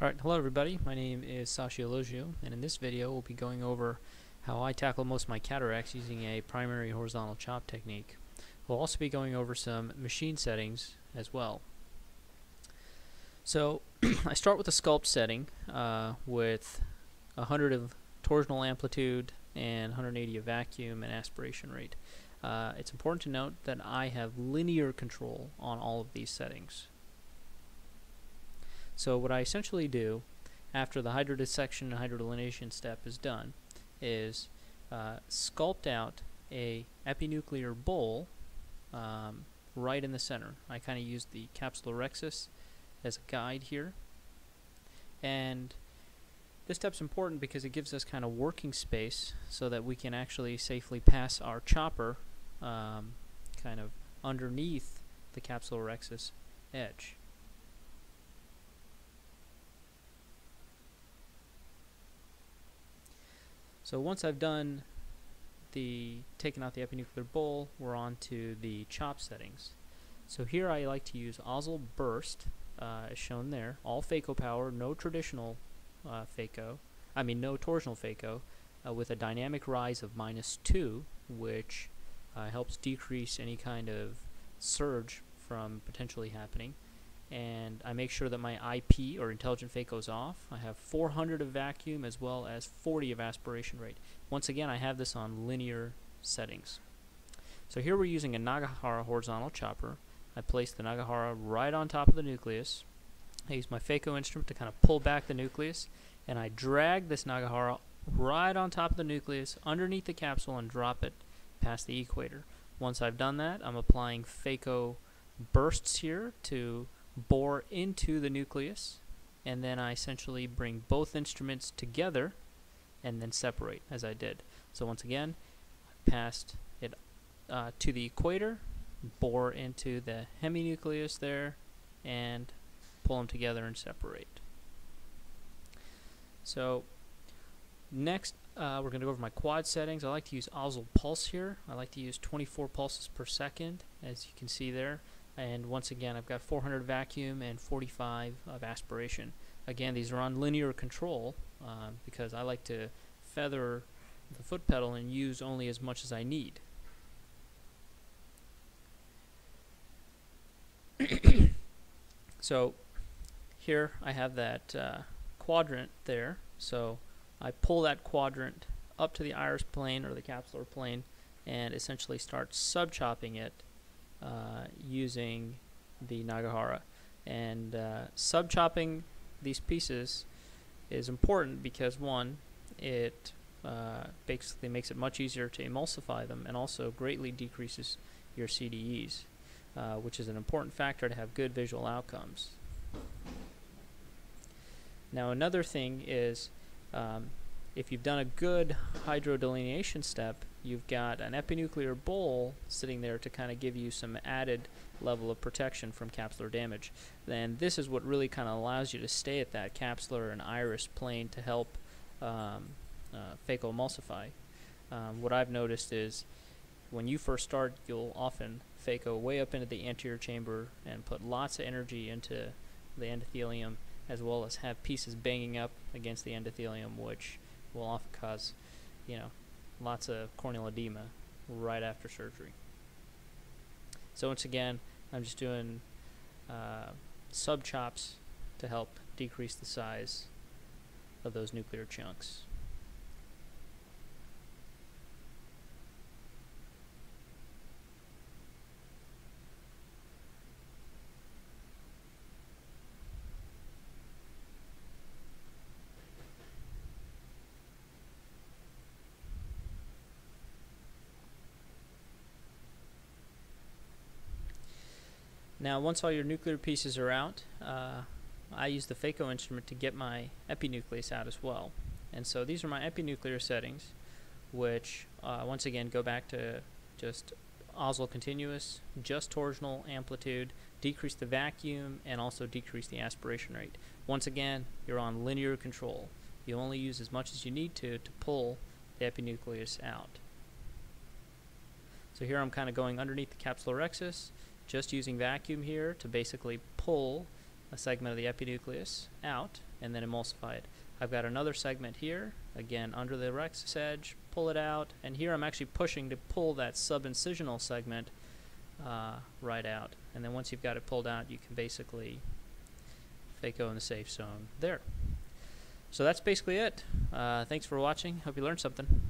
Alright, hello everybody, my name is Sashi Elogio, and in this video we'll be going over how I tackle most of my cataracts using a primary horizontal chop technique. We'll also be going over some machine settings as well. So, I start with a sculpt setting with 100 of torsional amplitude and 180 of vacuum and aspiration rate. It's important to note that I have linear control on all of these settings. So what I essentially do after the hydrodissection and hydrodelineation step is done is sculpt out a epinuclear bowl right in the center. I kind of use the capsular rhexis as a guide here, and this step's important because it gives us kind of working space so that we can actually safely pass our chopper kind of underneath the capsular rhexis edge. So once I've done taken out the epinuclear bowl, we're on to the chop settings. So here I like to use Osel burst, as shown there, all phaco power, no traditional no torsional phaco, with a dynamic rise of -2, which helps decrease any kind of surge from potentially happening. And I make sure that my IP, or intelligent phaco, is off. I have 400 of vacuum as well as 40 of aspiration rate. Once again, I have this on linear settings. So here we're using a Nagahara horizontal chopper. I place the Nagahara right on top of the nucleus. I use my phaco instrument to kind of pull back the nucleus, and I drag this Nagahara right on top of the nucleus underneath the capsule and drop it past the equator. Once I've done that, I'm applying phaco bursts here to bore into the nucleus, and then I essentially bring both instruments together and then separate as I did. So once again, I passed it to the equator, bore into the heminucleus there, and pull them together and separate. So next we're going to go over my quad settings. I like to use Osel pulse here. I like to use 24 pulses per second, as you can see there. And once again, I've got 400 vacuum and 45 of aspiration. Again, these are on linear control because I like to feather the foot pedal and use only as much as I need. So here I have that quadrant there. So I pull that quadrant up to the iris plane or the capsular plane and essentially start sub-chopping it using the Nagahara. And sub-chopping these pieces is important because, one, it basically makes it much easier to emulsify them, and also greatly decreases your CDEs, which is an important factor to have good visual outcomes. Now another thing is, if you've done a good hydrodelineation step, you've got an epinuclear bowl sitting there to kind of give you some added level of protection from capsular damage. And this is what really kind of allows you to stay at that capsular and iris plane to help phaco-emulsify. What I've noticed is when you first start, you'll often phaco way up into the anterior chamber and put lots of energy into the endothelium, as well as have pieces banging up against the endothelium, which will often cause, lots of corneal edema right after surgery. So once again, I'm just doing sub-chops to help decrease the size of those nuclear chunks. Now, once all your nuclear pieces are out, I use the phaco instrument to get my epinucleus out as well. And so these are my epinuclear settings, which once again go back to just Osel continuous, just torsional amplitude, decrease the vacuum, and also decrease the aspiration rate. Once again, you're on linear control. You only use as much as you need to pull the epinucleus out. So here I'm kind of going underneath the capsular rhexis, just using vacuum here to basically pull a segment of the epinucleus out and then emulsify it. I've got another segment here, again under the rhexis edge, pull it out, and here I'm actually pushing to pull that subincisional segment right out. And then once you've got it pulled out, you can basically phaco in the safe zone there. So that's basically it. Thanks for watching. Hope you learned something.